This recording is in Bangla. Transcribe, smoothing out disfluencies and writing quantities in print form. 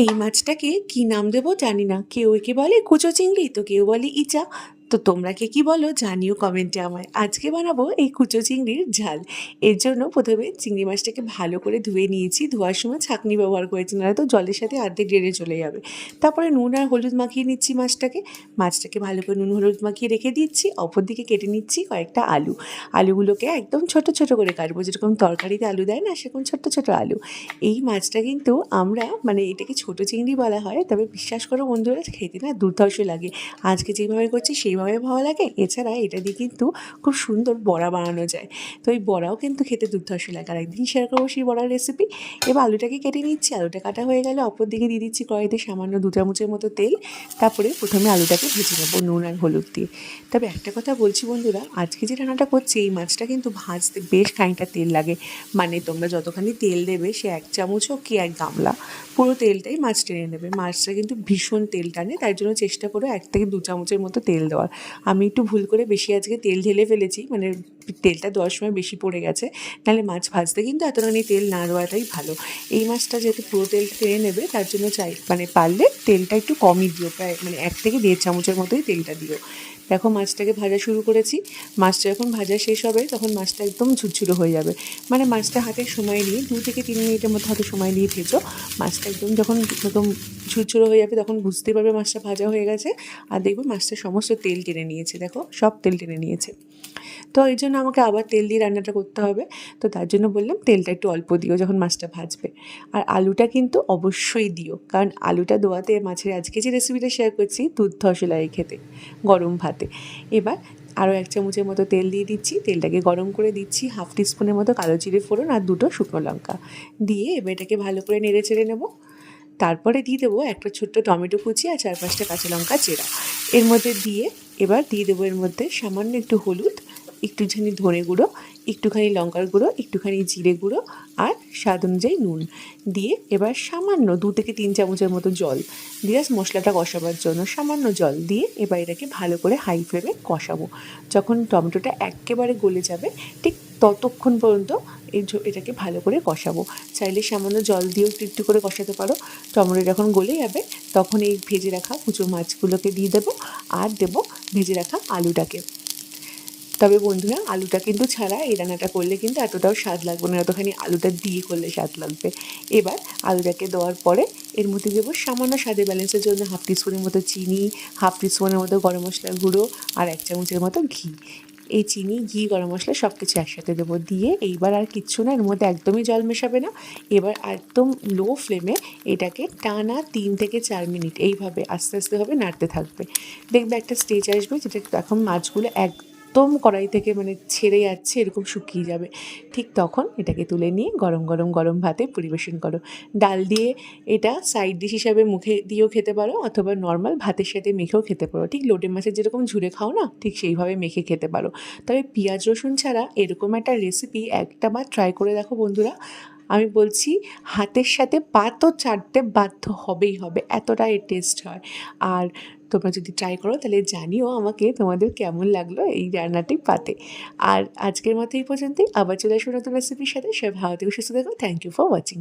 এই মাছটাকে কি নাম দেবো জানি না। কেউ একে বলে কুচো চিংড়ি, তো কেউ বলে ইচা। তো তোমরা কে কি বলো জানিও কমেন্টে আমায়। আজকে বানাবো এই কুচো চিংড়ির ঝাল। এর জন্য প্রথমে চিংড়ি মাছটাকে ভালো করে ধুয়ে নিয়েছি। ধোয়ার সময় ছাঁকনি ব্যবহার করেছি, নাহলে তো জলের সাথে অর্ধেক ডেড়ে চলে যাবে। তারপরে নুন আর হলুদ মাখিয়ে নিচ্ছি মাছটাকে ভালো করে নুন হলুদ মাখিয়ে রেখে দিচ্ছি। অপর দিকে কেটে নিচ্ছি কয়েকটা আলু। আলুগুলোকে একদম ছোট ছোট করে কাটবো, যেরকম তরকারিতে আলু দেয় না সেরকম ছোট ছোট আলু। এই মাছটা কিন্তু আমরা এটাকে ছোটো চিংড়ি বলা হয়, তবে বিশ্বাস করো বন্ধুরা, খেতে না দুর্ধর্ষ লাগে। আজকে যেভাবে করছি সেইভাবে ভালো লাগে। এছাড়া এটা দিয়ে কিন্তু খুব সুন্দর বড়া বানানো যায়। তো এই বড়াও কিন্তু খেতে দুর্ধর্ষ লাগে। আর একদিন শেয়ার করবো সেই বড়ার রেসিপি। এবার আলুটাকে কেটে নিচ্ছি। আলুটা কাটা হয়ে গেলে অপর দিকে দিয়ে দিচ্ছি কড়াইতে সামান্য 2 চামচের মতো তেল। তারপরে প্রথমে আলুটাকে ভেজে নেবো নুন আর হলুদ দিয়ে। তবে একটা কথা বলছি বন্ধুরা, আজকে যে রান্নাটা করছি এই মাছটা কিন্তু ভাজতে বেশ খানিকটা তেল লাগে। তোমরা যতখানি তেল দেবে, সে 1 চামচ হোক কি 1 গামলা, পুরো তেলটাই মাছ টেনে নেবে। মাছটা কিন্তু ভীষণ তেল টানে, তাই জন্য চেষ্টা করো 1 থেকে 2 চামচের মতো তেল দেওয়ার। আমি একটু ভুল করে বেশি আজকে তেল ঢেলে ফেলেছি, তেলটা দেওয়ার সময় বেশি পড়ে গেছে। নাহলে মাছ ভাজতে কিন্তু এতখানি তেল না দেওয়াটাই ভালো। এই মাছটা যেহেতু পুরো তেল টেনে নেবে, তার জন্য পারলে তেলটা একটু কমই দিও, প্রায় 1 থেকে 1.5 চামচের মতোই তেলটা দিও। দেখো মাছটাকে ভাজা শুরু করেছি। মাছটা যখন ভাজা শেষ হবে তখন মাছটা একদম ঝুরঝুরে হয়ে যাবে। মাছটা হাতে সময় নিয়ে 2 থেকে 3 মিনিটের মতো হাতে সময় নিয়ে ভেজো। মাছটা যখন একদম ঝুরঝুরে হয়ে যাবে তখন বুঝতে পারবে মাছটা ভাজা হয়ে গেছে। আর দেখবে মাছটা সমস্ত তেল টেনে নিয়েছে, দেখো সব তেল টেনে নিয়েছে। তো এই জন্য আমাকে আবার তেল দিয়ে রান্নাটা করতে হবে। তো তার জন্য বললাম তেলটা একটু অল্প দিও যখন মাছটা ভাজবে। আর আলুটা কিন্তু অবশ্যই দিও, কারণ আলুটা দেওয়াতে মাছের আজকে যে রেসিপিটা শেয়ার করছি দুর্ধর্ষ লাগে খেতে গরম ভাতে। এবার আরও 1 চামচের মতো তেল দিয়ে দিচ্ছি। তেলটাকে গরম করে দিচ্ছি 1/2 টিস্পুনের মতো কালো জিরে ফোড়ন আর 2টো শুকনো লঙ্কা দিয়ে এবার এটাকে ভালো করে নেড়ে চেড়ে নেবো। তারপরে দিয়ে দেবো একটা ছোট্ট টমেটো কুচি আর 4-5টা কাঁচা লঙ্কা চেরা এর মধ্যে দিয়ে। এবার দিয়ে দেবো এর মধ্যে সামান্য একটু হলুদ, একটুখানি ধনে গুঁড়ো, একটুখানি লঙ্কার গুঁড়ো, একটুখানি জিরে গুঁড়ো আর স্বাদ অনুযায়ী নুন দিয়ে এবার সামান্য 2 থেকে 3 চামচের মতো জল দিয়ে মশলাটা কষাবার জন্য সামান্য জল দিয়ে এবার এটাকে ভালো করে হাই ফ্লেমে কষাবো। যখন টমেটোটা একেবারে গলে যাবে ঠিক ততক্ষণ পর্যন্ত এটাকে ভালো করে কষাবো। চাইলে সামান্য জল দিয়েও একটু একটু করে কষাতে পারো। টমেটো যখন গলে যাবে তখন এই ভেজে রাখা কুচো মাছগুলোকে দিয়ে দেবো আর দেবো ভেজে রাখা আলুটাকে। তবে বন্ধুরা, আলুটা কিন্তু ছাড়া এই রান্নাটা করলে কিন্তু এতটাও স্বাদ লাগবে না, যতখানি আলুটা দিয়ে করলে স্বাদ লাগবে। এবার আলুটাকে দেওয়ার পরে এর মধ্যে দেবো সামান্য স্বাদের ব্যালেন্সের জন্য 1/2 টিস্পুনের মতো চিনি, 1/2 টিস্পুনের মতো গরম মশলার গুঁড়ো আর 1 চামচের মতো ঘি। এই চিনি, ঘি, গরম মশলা সব কিছু একসাথে দেবো। দিয়ে এইবার আর কিচ্ছু না, এর মধ্যে একদমই জল মেশাবে না। এবার একদম লো ফ্লেমে এটাকে টানা 3 থেকে 4 মিনিট এইভাবে আস্তে আস্তে ভাবে নাড়তে থাকবে। দেখবে একটা স্টেজ আসবে যেটা এখন মাছগুলো একদম কড়াই থেকে ছেড়ে যাচ্ছে, এরকম শুকিয়ে যাবে। ঠিক তখন এটাকে তুলে নিয়ে গরম গরম গরম ভাতে পরিবেশন করো। ডাল দিয়ে এটা সাইড ডিশ হিসাবে মুখে দিয়েও খেতে পারো, অথবা নর্মাল ভাতের সাথে মেখেও খেতে পারো। ঠিক লোটে মাছের যেরকম ঝুরে খাও না, ঠিক সেইভাবে মেখে খেতে পারো। তবে পেঁয়াজ রসুন ছাড়া এরকম একটা রেসিপি একটাবার ট্রাই করে দেখো বন্ধুরা। আমি বলছি, হাতের সাথে পাতও চাটতে বাধ্য হবেই হবে, এতটা এর টেস্ট হয়। আর তোমরা যদি ট্রাই করো তাহলে জানিও আমাকে তোমাদের কেমন লাগলো এই রান্নাটি পাতে। আর আজকের মতো এই পর্যন্তই। আবার চলে আসবো নতুন রেসিপির সাথে। সব ভালো থেকো, সুস্থ থেকো। Thank you for watching.